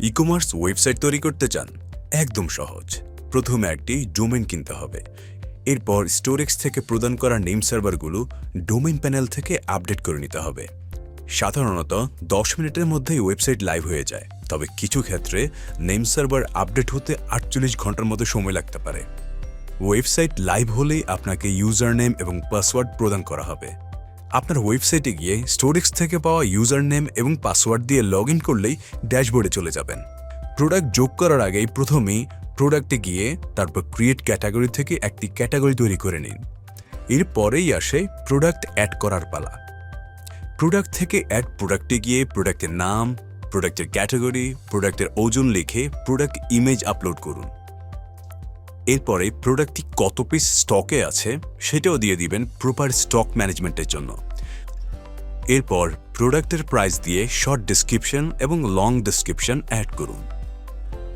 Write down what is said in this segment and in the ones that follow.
E-commerce website তৈরি করতে চান? একদম সহজ। প্রথমে একটি ডোমেইন কিনতে হবে। এরপর স্টোরেক্স থেকে প্রদান করা নেম সার্ভারগুলো ডোমেইন প্যানেল থেকে আপডেট করে নিতে হবে। সাধারণত 10 মিনিটের মধ্যেই ওয়েবসাইট লাইভ হয়ে যায়, তবে কিছু ক্ষেত্রে নেম সার্ভার আপডেট হতে 48 ঘন্টার মতো সময় লাগতে পারে। ওয়েবসাইট লাইভ হলেই আপনাকে ইউজার নেম এবং পাসওয়ার্ড প্রদান করা হবে। আপনার ওয়েবসাইটে গিয়ে স্টোরেক্স থেকে পাওয়া ইউজার নেম এবং পাসওয়ার্ড দিয়ে লগ ইন করলেই ড্যাশবোর্ডে চলে যাবেন। প্রোডাক্ট যোগ করার আগেই প্রথমেই প্রোডাক্টে গিয়ে তারপর ক্রিয়েট ক্যাটাগরি থেকে একটি ক্যাটাগরি তৈরি করে নিন। এরপরেই আসে প্রোডাক্ট অ্যাড করার পালা। প্রোডাক্ট থেকে অ্যাড প্রোডাক্টে গিয়ে প্রোডাক্টের নাম, প্রোডাক্টের ক্যাটাগরি, প্রোডাক্টের ওজন লিখে প্রোডাক্ট ইমেজ আপলোড করুন। এরপরে প্রোডাক্টটি কত পিস স্টকে আছে সেটাও দিয়ে দিবেন প্রপার স্টক ম্যানেজমেন্টের জন্য। এরপর প্রোডাক্টের প্রাইস দিয়ে শর্ট ডেসক্রিপশন এবং লং ডেসক্রিপশন অ্যাড করুন।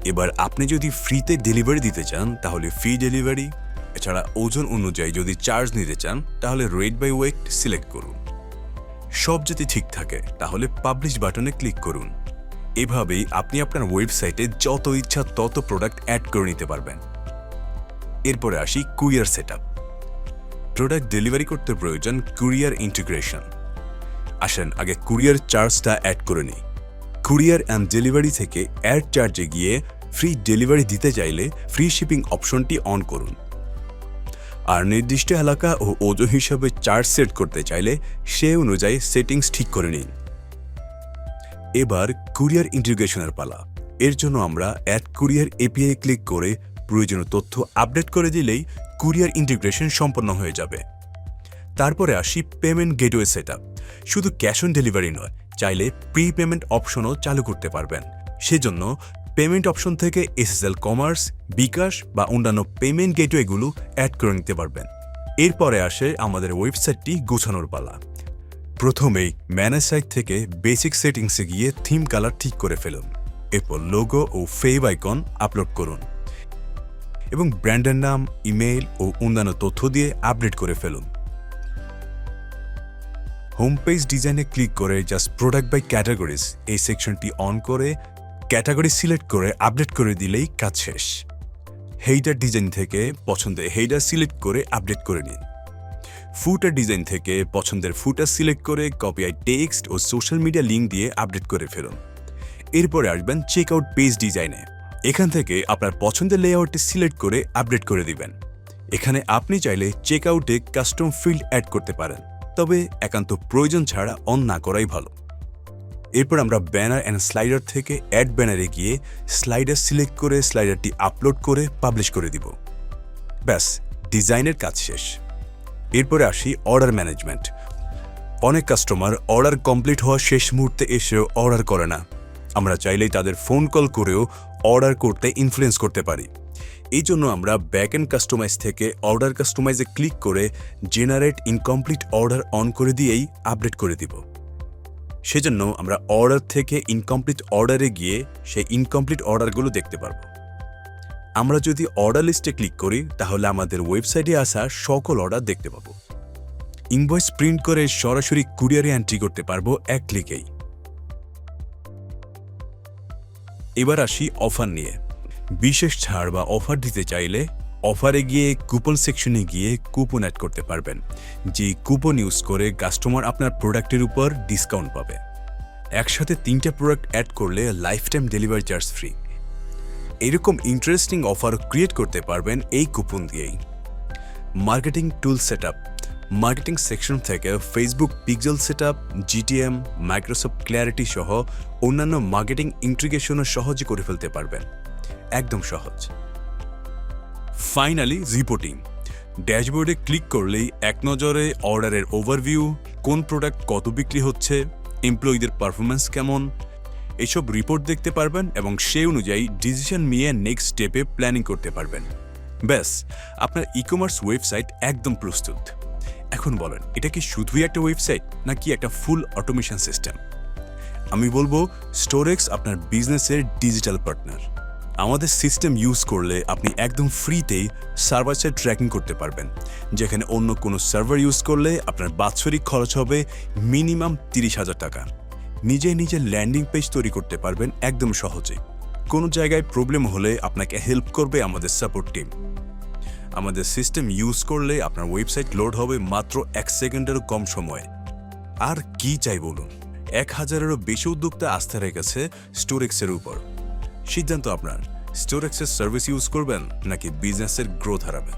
এবার আপনি যদি ফ্রিতে ডেলিভারি দিতে চান তাহলে ফ্রি ডেলিভারি, এছাড়া ওজন অনুযায়ী যদি চার্জ নিতে চান তাহলে রেট বাই ওয়েট সিলেক্ট করুন। সব যদি ঠিক থাকে তাহলে পাবলিশ বাটনে ক্লিক করুন। এভাবেই আপনি আপনার ওয়েবসাইটে যত ইচ্ছা তত প্রোডাক্ট অ্যাড করে নিতে পারবেন। এরপরে আসি কুরিয়ার সেটআপ। প্রোডাক্ট ডেলিভারি করতে প্রয়োজন কুরিয়ার ইন্টিগ্রেশন। আসেন আগে কুরিয়ার চার্জটা অ্যাড করে নিই। কুরিয়ার অ্যান্ড ডেলিভারি থেকে অ্যাড চার্জে গিয়ে ফ্রি ডেলিভারি দিতে চাইলে ফ্রি শিপিং অপশনটি অন করুন। আর নির্দিষ্ট এলাকা ও ওজন হিসাবে চার্জ সেট করতে চাইলে সে অনুযায়ী সেটিংস ঠিক করে নিন। এবার কুরিয়ার ইন্টিগ্রেশনের পালা। এর জন্য আমরা অ্যাড কুরিয়ার এপিআই ক্লিক করে প্রয়োজনীয় তথ্য আপডেট করে দিলেই কুরিয়ার ইন্টিগ্রেশন সম্পন্ন হয়ে যাবে। তারপরে আসি পেমেন্ট গেটওয়ে সেটআপ। শুধু ক্যাশ অন ডেলিভারি নয়, চাইলে প্রি পেমেন্ট অপশনও চালু করতে পারবেন। সেজন্য পেমেন্ট অপশন থেকে এসএসএল কমার্স, বিকাশ বা অন্যান্য পেমেন্ট গেটওয়েগুলো অ্যাড করে নিতে পারবেন। এরপরে আসে আমাদের ওয়েবসাইটটি গোছানোর পালা। প্রথমেই ম্যানেজ সাইট থেকে বেসিক সেটিংসে গিয়ে থিম কালার ঠিক করে ফেলুন। এরপর লোগো ও ফেভ আইকন আপলোড করুন এবং ব্র্যান্ডের নাম, ইমেইল ও অন্যান্য তথ্য দিয়ে আপডেট করে ফেলুন। হোম পেজ ডিজাইনে ক্লিক করে জাস্ট প্রোডাক্ট বাই ক্যাটাগরিজ এই সেকশনটি অন করে ক্যাটাগরি সিলেক্ট করে আপডেট করে দিলেই কাজ শেষ। হেইডার ডিজাইন থেকে পছন্দের হেইডার সিলেক্ট করে আপডেট করে নিন। ফুটার ডিজাইন থেকে পছন্দের ফুটার সিলেক্ট করে কপিআই টেক্সট ও সোশ্যাল মিডিয়া লিঙ্ক দিয়ে আপডেট করে ফেলুন। এরপরে আসবেন চেক আউট পেজ ডিজাইনে। এখান থেকে আপনার পছন্দের লেআউটটি সিলেক্ট করে আপডেট করে দিবেন। এখানে আপনি চাইলে চেক আউটে কাস্টম ফিল্ড অ্যাড করতে পারেন, তবে একান্ত প্রয়োজন ছাড়া অন না করাই ভালো। এরপর আমরা ব্যানার অ্যান্ড স্লাইডার থেকে অ্যাড ব্যানারে গিয়ে স্লাইডার সিলেক্ট করে স্লাইডারটি আপলোড করে পাবলিশ করে দিব। ব্যাস, ডিজাইনের কাজ শেষ। এরপরে আসি অর্ডার ম্যানেজমেন্ট। অনেক কাস্টমার অর্ডার কমপ্লিট হওয়া শেষ মুহূর্তে এসেও অর্ডার করে না। আমরা চাইলেই তাদের ফোন কল করেও অর্ডার করতে ইনফ্লুয়েন্স করতে পারি। এই জন্য আমরা ব্যাক এন্ড কাস্টমাইজ থেকে অর্ডার কাস্টমাইজে ক্লিক করে জেনারেট ইনকমপ্লিট অর্ডার অন করে দিয়েই আপডেট করে দিব। সেজন্য আমরা অর্ডার থেকে ইনকমপ্লিট অর্ডারে গিয়ে সেই ইনকমপ্লিট অর্ডারগুলো দেখতে পারব। আমরা যদি অর্ডার লিস্টে ক্লিক করি তাহলে আমাদের ওয়েবসাইটে আসা সকল অর্ডার দেখতে পাবো। ইনভয়েস প্রিন্ট করে সরাসরি কুরিয়ারে এন্ট্রি করতে পারবো এক ক্লিকেই। এবার আসি অফার নিয়ে। বিশেষ ছাড় বা অফার দিতে চাইলে অফারে গিয়ে কুপন সেকশনে গিয়ে কুপন অ্যাড করতে পারবেন। যে কুপন ইউজ করে কাস্টমার আপনার প্রোডাক্টের উপর ডিসকাউন্ট পাবে। একসাথে 3টা প্রোডাক্ট অ্যাড করলে life time delivery charge free. এরকম ইন্টারেস্টিং অফার ক্রিয়েট করতে পারবেন এই কুপন দিয়েই। Marketing tool setup. Marketing section থেকে Facebook pixel setup, GTM, Microsoft Clarity সহ অন্যান্য মার্কেটিং ইন্টিগ্রেশনও সহজে করে ফেলতে পারবেন। একদম সহজ। Finally reporting. ড্যাশবোর্ডে ক্লিক করলেই এক নজরে অর্ডারের ওভারভিউ, কোন প্রোডাক্ট কত বিক্রি হচ্ছে, এমপ্লয়ীদের পারফরমেন্স কেমন, এসব রিপোর্ট দেখতে পারবেন এবং সেই অনুযায়ী ডিসিশন নিয়ে নেক্সট স্টেপে প্ল্যানিং করতে পারবেন। ব্যাস, আপনার ই-কমার্স ওয়েবসাইট একদম প্রস্তুত। এখন বলেন, এটা কি শুধুই একটা ওয়েবসাইট নাকি একটা ফুল অটোমেশন সিস্টেম? আমি বলবো স্টোরেক্স আপনার বিজনেসের ডিজিটাল পার্টনার। আমাদের সিস্টেম ইউজ করলে আপনি একদম ফ্রিতেই সার্ভার সাইড ট্র্যাকিং করতে পারবেন, যেখানে অন্য কোনো সার্ভার ইউজ করলে আপনার বাৎসরিক খরচ হবে মিনিমাম 30,000 টাকা। নিজে ল্যান্ডিং পেজ তৈরি করতে পারবেন একদম সহজে। কোনো জায়গায় প্রবলেম হলে আপনাকে হেল্প করবে আমাদের সাপোর্ট টিম। আমাদের সিস্টেম ইউজ করলে আপনার ওয়েবসাইট লোড হবে মাত্র 1 সেকেন্ডেরও কম সময়ে। আর কি চাই বলুন, 1000-এরও বেশি উদ্যোক্তা আস্থা রেখেছে স্টোরেক্সের উপর। সিদ্ধান্ত আপনার, স্টোরেক্সের সার্ভিস ইউজ করবেন নাকি বিজনেসের গ্রোথ হারাবেন।